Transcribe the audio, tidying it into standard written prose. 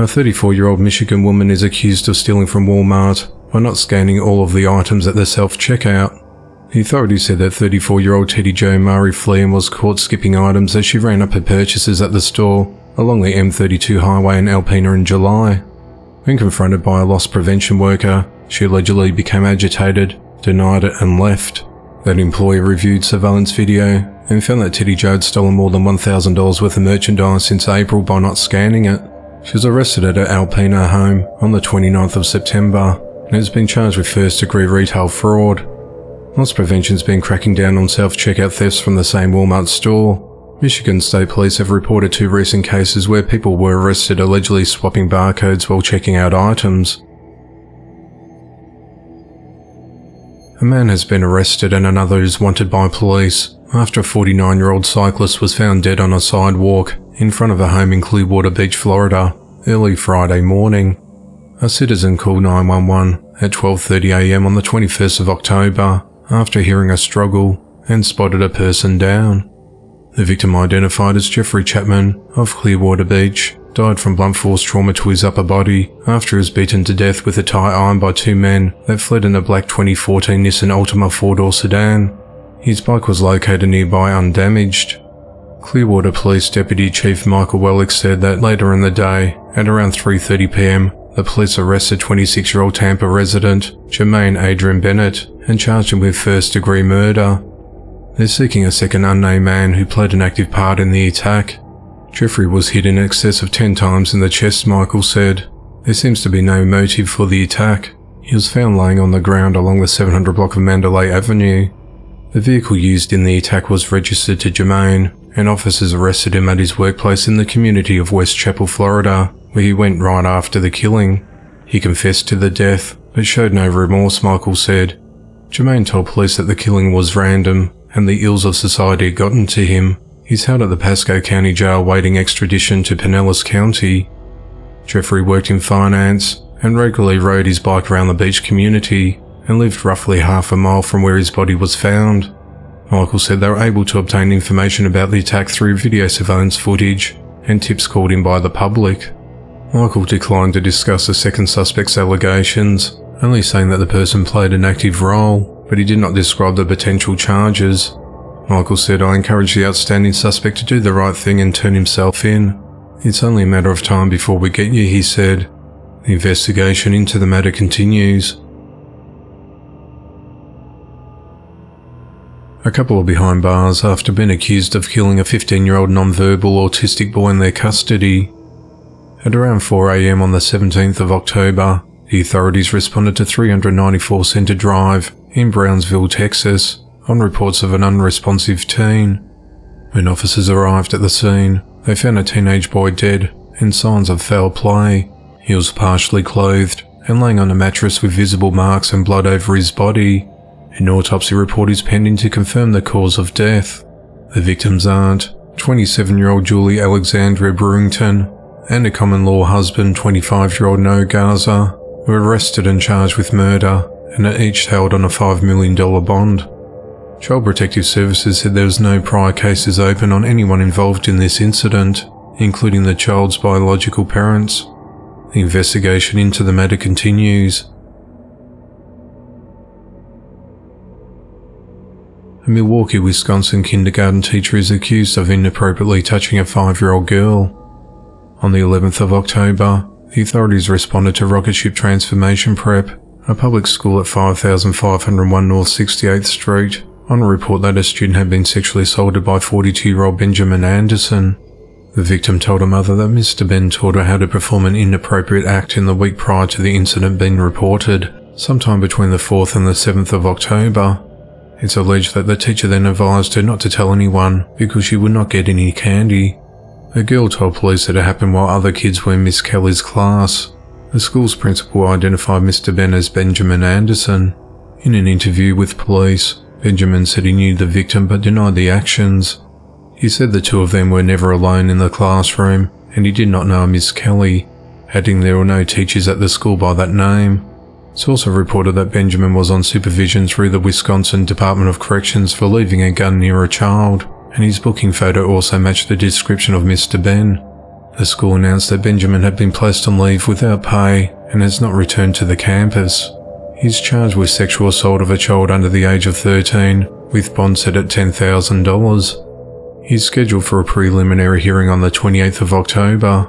A 34-year-old Michigan woman is accused of stealing from Walmart by not scanning all of the items at the self-checkout. The authorities said that 34-year-old Teddy Jo Mari Fleehan was caught skipping items as she ran up her purchases at the store along the M32 highway in Alpena in July. When confronted by a loss prevention worker, she allegedly became agitated, denied it and left. That employee reviewed surveillance video and found that Teddy Jo had stolen more than $1,000 worth of merchandise since April by not scanning it. She was arrested at her Alpena home on the 29th of September and has been charged with first-degree retail fraud. Loss prevention's been cracking down on self-checkout thefts from the same Walmart store. Michigan State Police have reported 2 recent cases where people were arrested allegedly swapping barcodes while checking out items. A man has been arrested and another is wanted by police after a 49-year-old cyclist was found dead on a sidewalk in front of a home in Clearwater Beach, Florida, early Friday morning. A citizen called 911 at 12:30 a.m. on the 21st of October after hearing a struggle and spotted a person down. The victim, identified as Jeffrey Chapman of Clearwater Beach, died from blunt force trauma to his upper body after he was beaten to death with a tie iron by 2 men that fled in a black 2014 Nissan Altima 4-door sedan. His bike was located nearby undamaged. Clearwater Police Deputy Chief Michael Wellick said that later in the day, at around 3:30 p.m, the police arrested 26-year-old Tampa resident Jermaine Adrian Bennett and charged him with first-degree murder. They're seeking a second unnamed man who played an active part in the attack. Jeffrey was hit in excess of 10 times in the chest, Michael said. There seems to be no motive for the attack. He was found laying on the ground along the 700 block of Mandalay Avenue. The vehicle used in the attack was registered to Jermaine, and officers arrested him at his workplace in the community of West Chapel, Florida, where he went right after the killing. He confessed to the death, but showed no remorse, Michael said. Jermaine told police that the killing was random, and the ills of society had gotten to him. He's held at the Pasco County Jail waiting extradition to Pinellas County. Jeffrey worked in finance and regularly rode his bike around the beach community and lived roughly half a mile from where his body was found. Michael said they were able to obtain information about the attack through video surveillance footage and tips called in by the public. Michael declined to discuss the second suspect's allegations, only saying that the person played an active role, but he did not describe the potential charges. Michael said, "I encourage the outstanding suspect to do the right thing and turn himself in. It's only a matter of time before we get you," he said. The investigation into the matter continues. A couple are behind bars after being accused of killing a 15-year-old non-verbal autistic boy in their custody. At around 4 a.m. on the 17th of October, the authorities responded to 394 Center Drive in Brownsville, Texas, on reports of an unresponsive teen. When officers arrived at the scene, they found a teenage boy dead and signs of foul play. He was partially clothed and laying on a mattress with visible marks and blood over his body. An autopsy report is pending to confirm the cause of death. The victim's aunt, 27-year-old Julie Alexandria Brewington, and a common-law husband, 25-year-old Noah Garza, were arrested and charged with murder and are each held on a $5 million bond. Child Protective Services said there was no prior cases open on anyone involved in this incident, including the child's biological parents. The investigation into the matter continues. A Milwaukee, Wisconsin kindergarten teacher is accused of inappropriately touching a 5-year-old girl. On the 11th of October, the authorities responded to Rocketship Transformation Prep, a public school at 5501 North 68th Street, on a report that a student had been sexually assaulted by 42-year-old Benjamin Anderson. The victim told her mother that Mr. Ben taught her how to perform an inappropriate act in the week prior to the incident being reported, sometime between the 4th and the 7th of October. It's alleged that the teacher then advised her not to tell anyone because she would not get any candy. The girl told police that it happened while other kids were in Miss Kelly's class. The school's principal identified Mr. Ben as Benjamin Anderson. In an interview with police, Benjamin said he knew the victim but denied the actions. He said the two of them were never alone in the classroom and he did not know Miss Kelly, adding there were no teachers at the school by that name. It's also reported that Benjamin was on supervision through the Wisconsin Department of Corrections for leaving a gun near a child, and his booking photo also matched the description of Mr. Ben. The school announced that Benjamin had been placed on leave without pay and has not returned to the campus. He's charged with sexual assault of a child under the age of 13, with bond set at $10,000. He's scheduled for a preliminary hearing on the 28th of October.